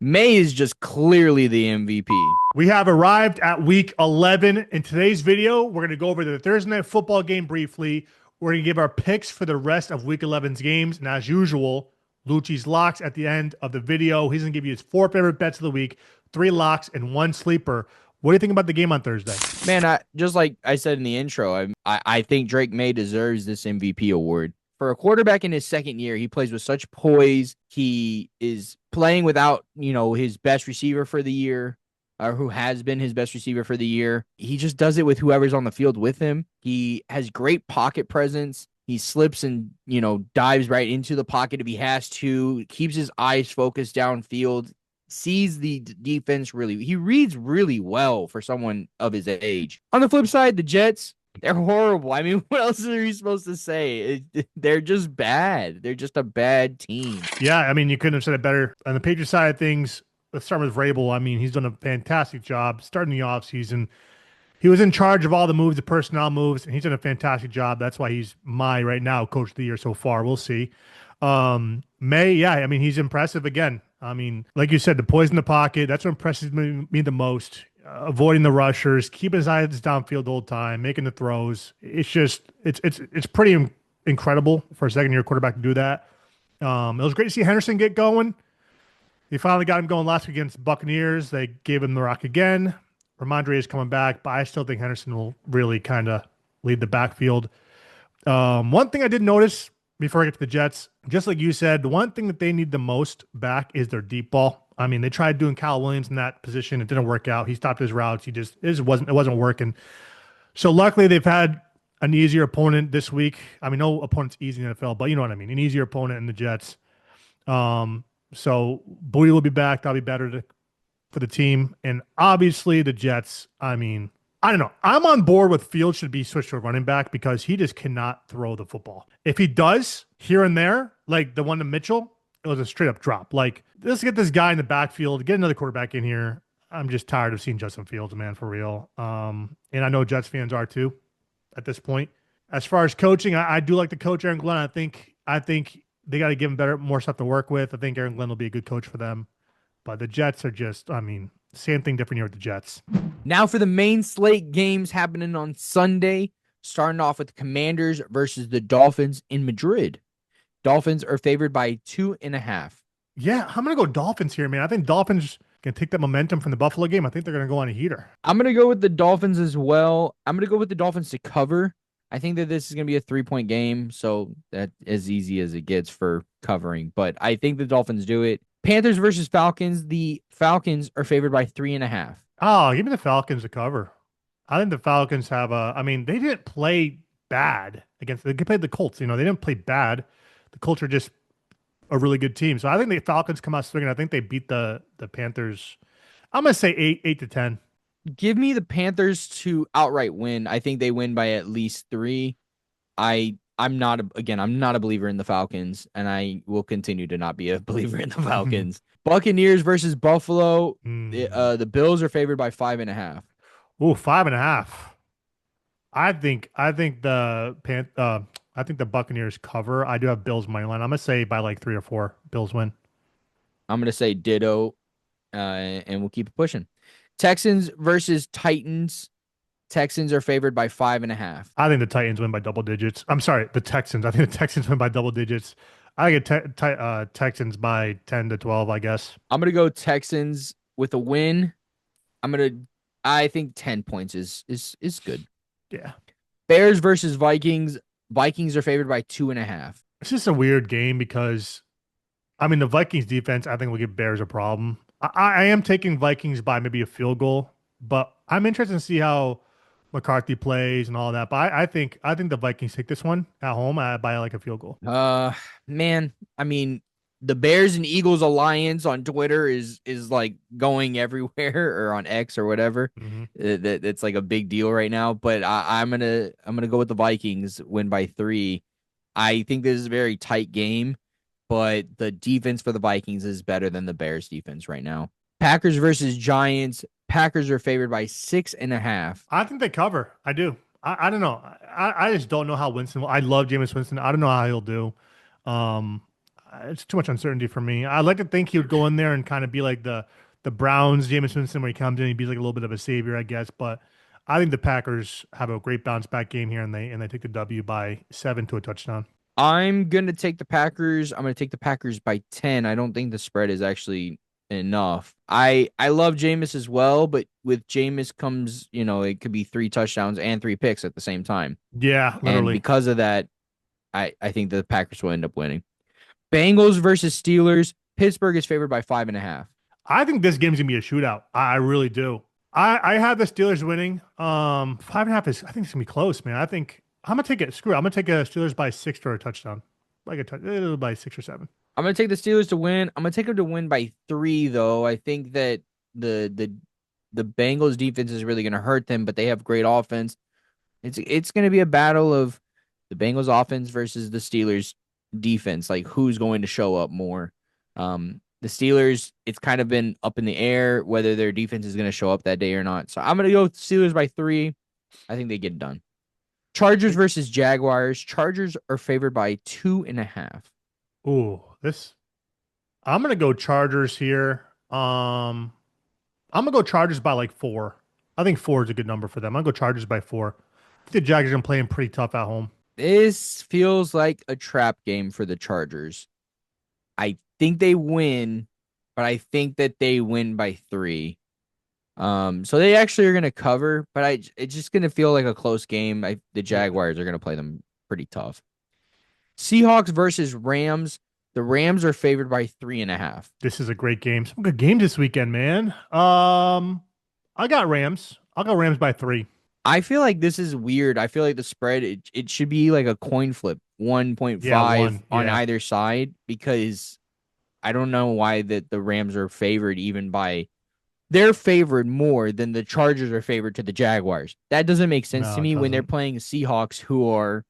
May is just clearly the MVP. We have arrived at week 11. In today's video, we're going to go over the Thursday night football game briefly. We're going to give our picks for the rest of week 11's games. And as usual, Luchii's locks at the end of the video. He's going to give you his 4 favorite bets of the week, 3 locks, and 1 sleeper. What do you think about the game on Thursday? Man, I just like I said in the intro, I think Drake May deserves this MVP award. For a quarterback in his second year, he plays with such poise. He is playing without, his best receiver for the year, or who has been his best receiver for the year. He just does it with whoever's on the field with him. He has great pocket presence. He slips and, dives right into the pocket if he has to, keeps his eyes focused downfield, sees the defense really. He reads really well for someone of his age. On the flip side, the Jets, they're horrible. I mean, what else are you supposed to say? They're just bad. They're just a bad team. Yeah, I mean, you couldn't have said it better. On the Patriots side of things, let's start with Vrabel. I mean, he's done a fantastic job starting the offseason. He was in charge of all the moves, the personnel moves, and he's done a fantastic job. That's why he's my right now coach of the year so far. We'll see. May, yeah, I mean, he's impressive again. I mean, like you said, the poise in the pocket, that's what impresses me the most. Avoiding the rushers, keeping his eyes downfield the whole time, making the throws. It's pretty incredible for a second year quarterback to do that. It was great to see Henderson get going. They finally got him going last week against Buccaneers. They gave him the rock again. Ramondre is coming back, but I still think Henderson will really kind of lead the backfield. One thing I did notice before I get to the Jets, just like you said, the one thing that they need the most back is their deep ball. I mean, they tried doing Kyle Williams in that position. It didn't work out. He stopped his routes. It wasn't working. So luckily they've had an easier opponent this week. I mean, no opponent's easy in the NFL, but you know what I mean. An easier opponent in the Jets. So Bowie will be back. That'll be better for the team. And obviously the Jets, I mean, I don't know. I'm on board with Fields should be switched to a running back because he just cannot throw the football. If he does here and there, like the one to Mitchell, it was a straight up drop. Like, let's get this guy in the backfield, get another quarterback in here. I'm just tired of seeing Justin Fields, man, for real. And I know Jets fans are too at this point. As far as coaching, I do like the coach Aaron Glenn. I think they got to give him more stuff to work with. I think Aaron Glenn will be a good coach for them. But the Jets are just, I mean, same thing, different year with the Jets. Now for the main slate games happening on Sunday, starting off with the Commanders versus the Dolphins in Madrid. Dolphins are favored by 2.5. Yeah, I'm gonna go Dolphins here, man. I think Dolphins can take that momentum from the Buffalo game. I think they're gonna go on a heater. I'm going to go with the Dolphins as well. I'm going to go with the Dolphins to cover. I think that this is going to be a 3-point game, so that's as easy as it gets for covering. But I think the Dolphins do it. Panthers versus Falcons. The Falcons are favored by 3.5. Oh, give me the Falcons to cover. I think the Falcons have a. I mean, they didn't play bad against. They played the Colts. You know, they didn't play bad. The Colts are just a really good team. So I think the Falcons come out swinging. I think they beat the Panthers. I'm gonna say 8 to 10. Give me the Panthers to outright win. I think they win by at least 3. I'm not a believer in the Falcons, and I will continue to not be a believer in the Falcons. Buccaneers versus Buffalo. The Bills are favored by 5.5. Ooh, 5.5. I think the Buccaneers cover. I do have Bills money line. I'm gonna say by like 3 or 4. Bills win. I'm gonna say ditto, and we'll keep it pushing. Texans versus Titans. Texans are favored by 5.5. I think the Titans win by double digits. I'm sorry, the Texans. I think the Texans win by double digits. I get Texans by 10 to 12, I guess. I'm gonna go Texans with a win. I think 10 points is good. Yeah. Bears versus Vikings. Vikings are favored by 2.5. It's just a weird game because, I mean, the Vikings defense, I think will give Bears a problem. I am taking Vikings by maybe a field goal, but I'm interested to see how McCarthy plays and all that. But I think the Vikings take this one at home by like a field goal. Man, I mean, the Bears and Eagles alliance on Twitter is like going everywhere or on X or whatever. Hmm. It's like a big deal right now. But I'm gonna go with the Vikings win by 3. I think this is a very tight game, but the defense for the Vikings is better than the Bears defense right now. Packers versus Giants. Packers are favored by 6.5. I think they cover. I do. I don't know. I just don't know how Winston will. I love Jameis Winston. I don't know how he'll do. Um, It's too much uncertainty for me. I'd like to think he would go in there and kind of be like the Browns, Jameis Winston, when he comes in, he'd be like a little bit of a savior, I guess. But I think the Packers have a great bounce back game here, and they take the W by 7 to a touchdown. I'm gonna take the Packers. I'm gonna take the Packers by 10. I don't think the spread is actually enough. I love Jameis as well, but with Jameis comes, it could be 3 touchdowns and 3 picks at the same time. Yeah, And literally. because of that, I think the Packers will end up winning. Bengals versus Steelers. Pittsburgh is favored by 5.5. I think this game's gonna be a shootout. I really do. I have the Steelers winning. 5.5 is. I think it's gonna be close, man. I think I'm gonna take it. Screw it. I'm gonna take a Steelers by 6 for a touchdown, like by 6 or 7. I'm gonna take the Steelers to win. I'm gonna take them to win by 3, though. I think that the Bengals defense is really gonna hurt them, but they have great offense. It's gonna be a battle of the Bengals offense versus the Steelers defense. Like who's going to show up more? The Steelers, it's kind of been up in the air whether their defense is gonna show up that day or not. So I'm gonna go with Steelers by 3. I think they get it done. Chargers versus Jaguars. Chargers are favored by 2.5. Ooh, this. I'm gonna go Chargers here. I'm gonna go Chargers by like 4. I think 4 is a good number for them. I'm gonna go Chargers by 4. I think the Jaguars are playing pretty tough at home. This feels like a trap game for the Chargers. I think they win, but I think that they win by 3. So they actually are going to cover, but it's just going to feel like a close game. The Jaguars are going to play them pretty tough. Seahawks versus Rams. The Rams are favored by 3.5. This is a great game. Some good games this weekend, man. I got Rams. I'll go Rams by 3. I feel like this is weird. I feel like the spread, it should be like a coin flip, Yeah, 1.5 1. on Yeah. either side, because I don't know why that the Rams are favored even by they're favored more than the Chargers are favored to the Jaguars. That doesn't make sense to No, it me when they're doesn't. playing Seahawks, who are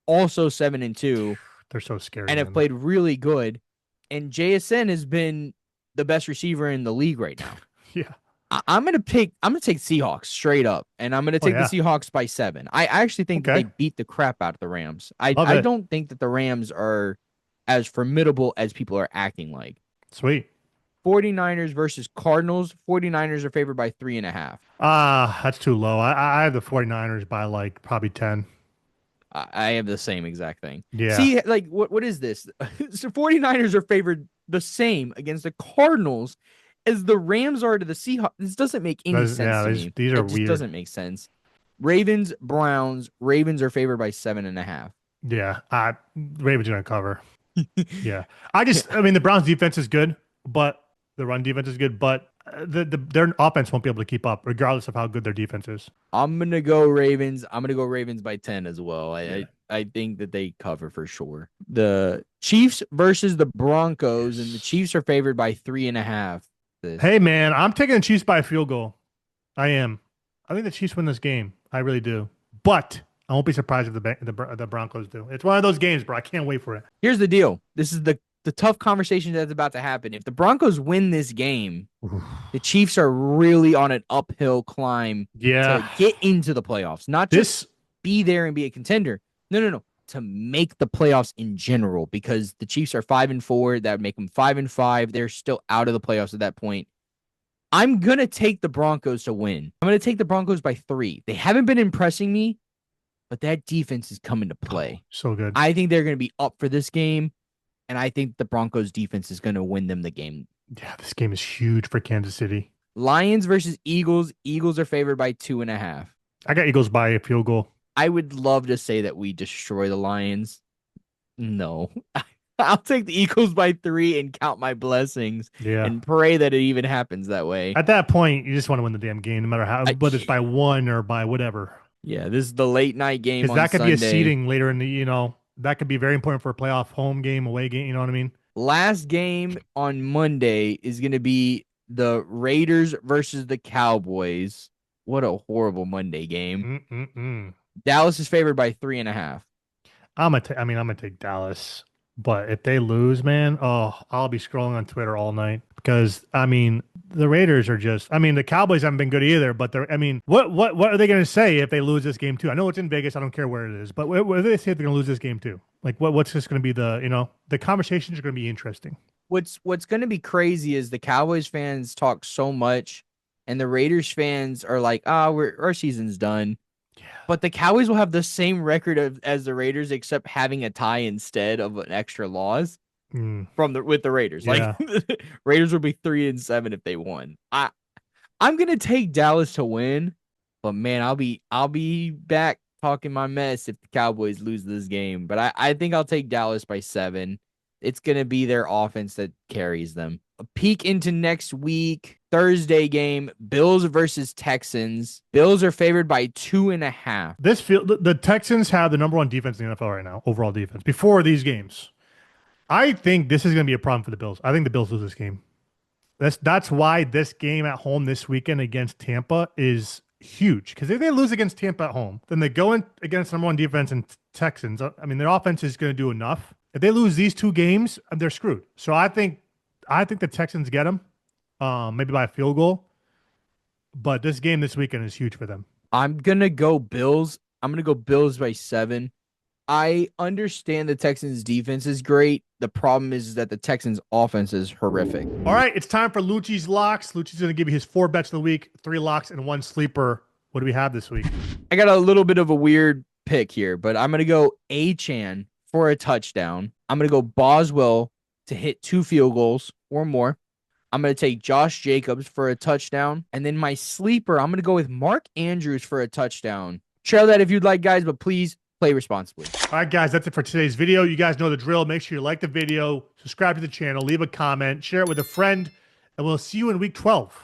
also 7-2 They're so scary, and have man. played really good. And JSN has been the best receiver in the league right now. Yeah. I'm gonna take Seahawks straight up, and I'm gonna Oh take the yeah. Seahawks by 7. I actually think that they Okay. beat the crap out of the Rams. I Love I it. don't think that the Rams are as formidable as people are acting like. Sweet. 49ers versus Cardinals. 49ers are favored by 3.5. That's too low. I have the 49ers by like probably 10. I have the same exact thing. Yeah. See, like, what is this? So 49ers are favored the same against the Cardinals as the Rams are to the Seahawks. This doesn't make any sense Yeah, to these, me. these are It just weird. doesn't make sense. Ravens, Browns. Ravens are favored by 7.5. Yeah. Ravens gonna cover. Yeah. I mean, the Browns defense is good, but the run defense is good, but their offense won't be able to keep up, regardless of how good their defense is. I'm gonna go Ravens. I'm gonna go Ravens by 10 as well. I Yeah. I, I think that they cover for sure. The Chiefs versus the Broncos, and the Yes. Chiefs are favored by 3.5. This Hey, man, I'm taking the Chiefs by a field goal. I am. I think the Chiefs win this game. I really do. But I won't be surprised if the Broncos do. It's one of those games, bro. I can't wait for it. Here's the deal. This is the tough conversation that's about to happen. If the Broncos win this game, Oof. the Chiefs are really on an uphill climb to Yeah. get into the playoffs, not just This, be there and be a contender. No. To make the playoffs in general, because the Chiefs are 5-4. That would make them 5-5. They're still out of the playoffs at that point. I'm gonna take the Broncos to win. I'm gonna take the Broncos by 3. They haven't been impressing me, but that defense is coming to play. so good. I think they're gonna be up for this game, and I think the Broncos defense is gonna win them the game. Yeah, this game is huge for Kansas City. Lions versus Eagles. Eagles are favored by 2.5. I got Eagles by a field goal. I would love to say that we destroy the Lions. No. I'll take the Eagles by 3 and count my blessings Yeah. and pray that it even happens that way. At that point, you just want to win the damn game, no matter how, I, whether it's by 1 or by whatever. yeah, this is the late night game Because on that could be a Sunday. seeding later in that could be very important for a playoff home game, away game. You know what I mean? Last game on Monday is going to be the Raiders versus the Cowboys. What a horrible Monday game. Mm-mm-mm. Dallas is favored by 3.5. I'm gonna take Dallas But if they lose, man, oh, I'll be scrolling on Twitter all night because I mean the Raiders are just. I mean the Cowboys haven't been good either. But they're. I mean, what are they going to say if they lose this game too? I know it's in Vegas. I don't care where it is. But what do they say if they're going to lose this game too? Like what's just going to be the conversations are going to be interesting. What's going to be crazy is the Cowboys fans talk so much, and the Raiders fans are like, "Ah, our season's done." Yeah. But the Cowboys will have the same record as the Raiders, except having a tie instead of an extra loss Mm, with the Raiders. Like yeah. Raiders would be 3-7 if they won. I'm gonna take Dallas to win, but man, I'll be back talking my mess if the Cowboys lose this game. But I think I'll take Dallas by 7. It's gonna be their offense that carries them. A peek into next week, Thursday game, Bills versus Texans. Bills are favored by 2.5. The Texans have the number one defense in the NFL right now, overall defense. Before these games, I think this is going to be a problem for the Bills. I think the Bills lose this game. That's why this game at home this weekend against Tampa is huge. Because if they lose against Tampa at home, then they go in against number one defense and Texans. I mean, their offense is going to do enough. If they lose these two games, they're screwed. So I think the Texans get them, maybe by a field goal. But this game this weekend is huge for them. I'm gonna go Bills. I'm gonna go Bills by 7. I understand the Texans defense is great. The problem is that the Texans offense is horrific. All right, it's time for Luchii's locks. Luchii's going to give you his 4 bets of the week, 3 locks, and 1 sleeper. What do we have this week? I got a little bit of a weird pick here, but I'm gonna go Achan for a touchdown. I'm gonna go Boswell to hit 2 field goals or more. I'm going to take Josh Jacobs for a touchdown. And then my sleeper, I'm going to go with Mark Andrews for a touchdown. Share that if you'd like, guys, but please play responsibly. All right, guys, that's it for today's video. You guys know the drill. Make sure you like the video, subscribe to the channel, leave a comment, share it with a friend, and we'll see you in week 12.